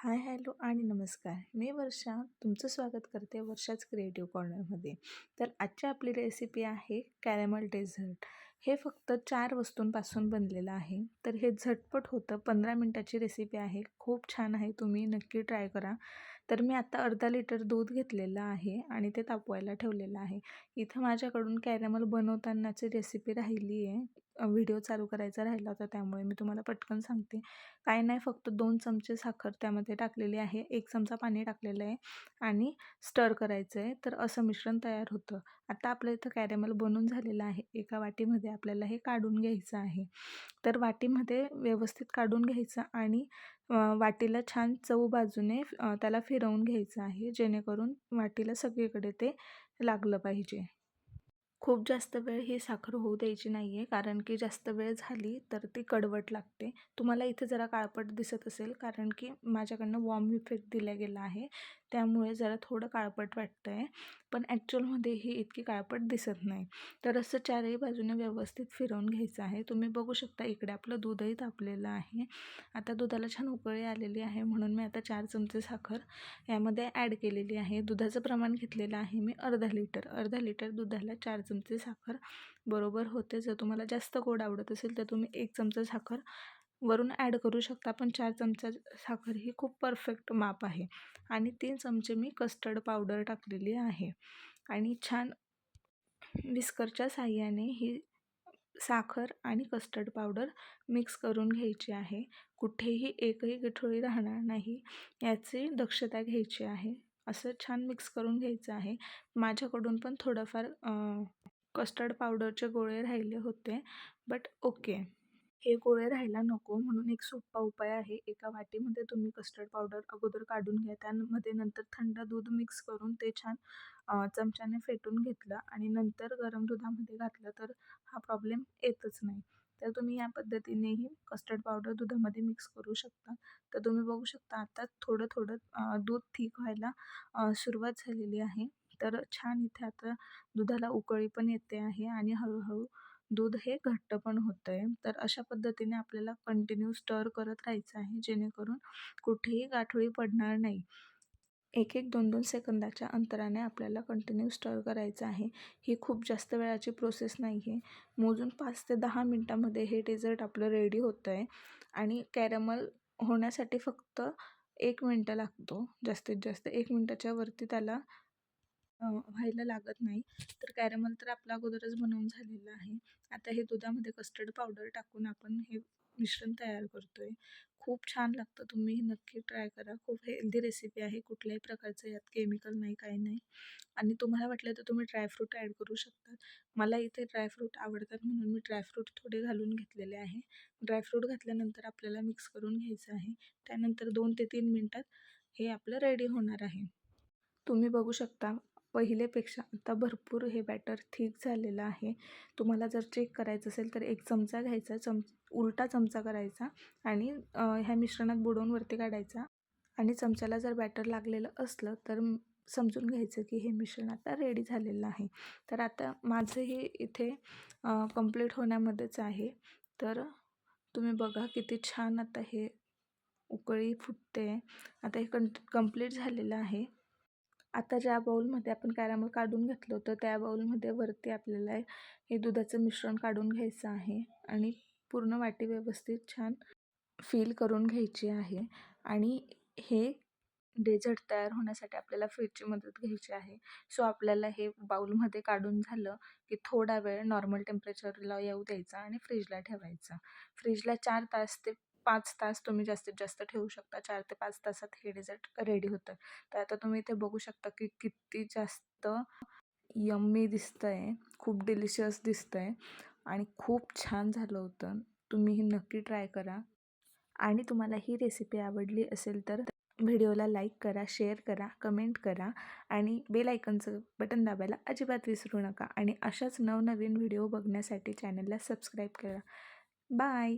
हाय, hello आणि नमस्कार. मी वर्षा तुमचं स्वागत करते वर्षाच क्रिएटिव्ह कॉर्नरमध्ये. तर आजची आपली रेसिपी आहे कॅरेमल डेझर्ट. हे फक्त 4 वस्तूंपासून बनलेलं आहे. तर हे झटपट होतं. 15 मिनिटाची रेसिपी आहे. खूप छान आहे. तुम्ही नक्की ट्राय करा. तर मी आता अर्धा लिटर दूध घेतलेलं आहे आणि ते तापवायला ठेवलेलं आहे. इथं माझ्याकडून कॅरेमल बनवतानाची रेसिपी राहिली आहे. व्हिडिओ चालू करायचा राहिला होता, त्यामुळे मी तुम्हाला पटकन सांगते. काही नाही, फक्त 2 चमचे साखर त्यामध्ये टाकलेली आहे, 1 चमचा पाणी टाकलेलं आहे आणि स्टर करायचं आहे. तर असं मिश्रण तयार होतं. आता आपलं इथं कॅरेमल बनून झालेलं आहे. एका वाटीमध्ये आपल्याला हे काढून घ्यायचं आहे. तर वाटीमध्ये व्यवस्थित काढून घ्यायचं आणि वाटीला छान चव बाजूने त्याला फिरवून घ्यायचं आहे, जेणेकरून वाटीला सगळीकडे ते लागलं पाहिजे. खूप जास्त वेळ ही साखर होऊ द्यायची नाही आहे, कारण की जास्त वेळ झाली तर ती कडवट लागते. तुम्हाला इथे जरा काळपट दिसत असेल, कारण की माझ्याकडनं वॉर्म इफेक्ट दिला गेला आहे, त्यामुळे जरा थोडं काळपट वाटतं आहे. पण ॲक्च्युअलमध्ये ही इतकी काळपट दिसत नाही. तर असं चारही बाजूने व्यवस्थित फिरवून घ्यायचं आहे. तुम्ही बघू शकता इकडे आपलं दूधही तापलेलं आहे. आता दुधाला छान उकळी आलेली आहे, म्हणून मी आता 4 चमचे साखर यामध्ये ॲड केलेली आहे. दुधाचं प्रमाण घेतलेलं आहे मी अर्धा लिटर दुधाला 4 चमचे साखर बरोबर होते. जर तुम्हाला जास्त गोड आवडत असेल तर तुम्ही 1 चमचा साखर वरून ॲड करू शकता, पण 4 चमचा साखर ही खूप परफेक्ट माप आहे. आणि 3 चमचे मी कस्टर्ड पावडर टाकलेली आहे आणि छान विस्करच्या साहाय्याने ही साखर आणि कस्टर्ड पावडर मिक्स करून घ्यायची आहे. कुठेही एकही गठोळी राहणार नाही याची दक्षता घ्यायची आहे. असं छान मिक्स करून घ्यायचं आहे. माझ्याकडून पण थोडंफार कस्टर्ड पावडरचे गोळे राहिले होते, बट ओके. हे गोळे राहायला नको, म्हणून एक सोपा उपाय आहे. एका वाटीमध्ये तुम्ही कस्टर्ड पावडर अगोदर काढून घ्या. त्यामध्ये नंतर थंड दूध मिक्स करून ते छान चमच्याने फेटून घेतलं आणि नंतर गरम दुधामध्ये घातलं तर हा प्रॉब्लेम येतच नाही. तर तुम्ही या पद्धतीनेही कस्टर्ड पावडर दुधामध्ये मिक्स करू शकता. तर तुम्ही बघू शकता आता थोडं-थोडं दूध थिक व्हायला सुरुवात झालेली आहे. तर छान इथे आता दुधाला उकळी पण येते आहे आणि हळू दूध हे घट्ट पण होतं आहे. तर अशा पद्धतीने आपल्याला कंटिन्यू स्टर करत राहायचं आहे, जेणेकरून कुठेही गाठोळी पडणार नाही. 1-1, 2-2 सेकंदाच्या अंतराने आपल्याला कंटिन्यू स्टर करायचं आहे. ही खूप जास्त वेळाची प्रोसेस नाही आहे. मोजून 5 ते 10 मिनटामध्ये हे डेझर्ट आपलं रेडी होतं आहे आणि कॅरमल होण्यासाठी फक्त 1 मिनटं लागतो. जास्तीत जास्त 1 मिनिटाच्या वरती त्याला व्हायला लागत नाही. तर कॅरमल तर आपलं अगोदरच बनवून झालेलं आहे. आता हे दुधामध्ये कस्टर्ड पावडर टाकून आपण हे मिश्रण तयार करतोय. खूप छान लागतं. तुम्ही हे नक्की ट्राय करा. खूप हेल्दी रेसिपी आहे. कुठल्याही प्रकारचं यात केमिकल नाही, काही नाही. आणि तुम्हाला वाटलं तर तुम्ही ड्रायफ्रूट ॲड करू शकता. मला इथे ड्रायफ्रूट आवडतात, म्हणून मी ड्रायफ्रूट थोडे घालून घेतलेले आहे. ड्रायफ्रूट घातल्यानंतर आपल्याला मिक्स करून घ्यायचं आहे. त्यानंतर 2 ते 3 मिनिटात हे आपलं रेडी होणार आहे. तुम्ही बघू शकता पहिलेपेक्षा आता भरपूर हे बॅटर थिक झालेलं आहे. तुम्हाला जर चेक करायचं असेल तर 1 चमचा घ्यायचा, उलटा चमचा करायचा आणि ह्या मिश्रणात बुडवून वरती काढायचा आणि चमच्याला जर बॅटर लागलेलं असलं तर समजून घ्यायचं की हे मिश्रण आता रेडी झालेलं आहे. तर आता माझं हे इथे कंप्लीट होण्यामध्येच आहे. तर तुम्ही बघा किती छान आता हे उकळी फुटते. आता हे कंप्लीट झालेलं आहे. आता ज्या बाउलमध्ये आपण कॅरमल काढून घेतलं होतं, त्या बाउलमध्ये वरती आपल्याला हे दुधाचं मिश्रण काढून घ्यायचं आहे आणि पूर्ण वाटी व्यवस्थित छान फिल करून घ्यायची आहे. आणि हे डेझर्ट तयार होण्यासाठी आपल्याला फ्रीजची मदत घ्यायची आहे. सो आपल्याला हे बाउलमध्ये काढून झालं की थोडा वेळ नॉर्मल टेम्परेचरला येऊ द्यायचा आणि फ्रीजला ठेवायचं. फ्रीजला 4 तास ते 5 तास तुम्ही जास्तीत जास्त ठेवू शकता. 4 ते 5 तासात हे डेझर्ट रेडी होतं. तर आता तुम्ही इथे बघू शकता की किती जास्त यम्मी दिसतंय, खूप डिलिशियस दिसतंय आणि खूप छान झालं होतं. तुम्ही हे नक्की ट्राय करा. आणि तुम्हाला ही रेसिपी आवडली असेल तर व्हिडिओला लाईक करा, शेअर करा, कमेंट करा आणि बेल आयकॉनचं बटन दाबायला अजिबात विसरू नका. आणि अशाच नवनवीन व्हिडिओ बघण्यासाठी चॅनलला सबस्क्राईब करा. बाय.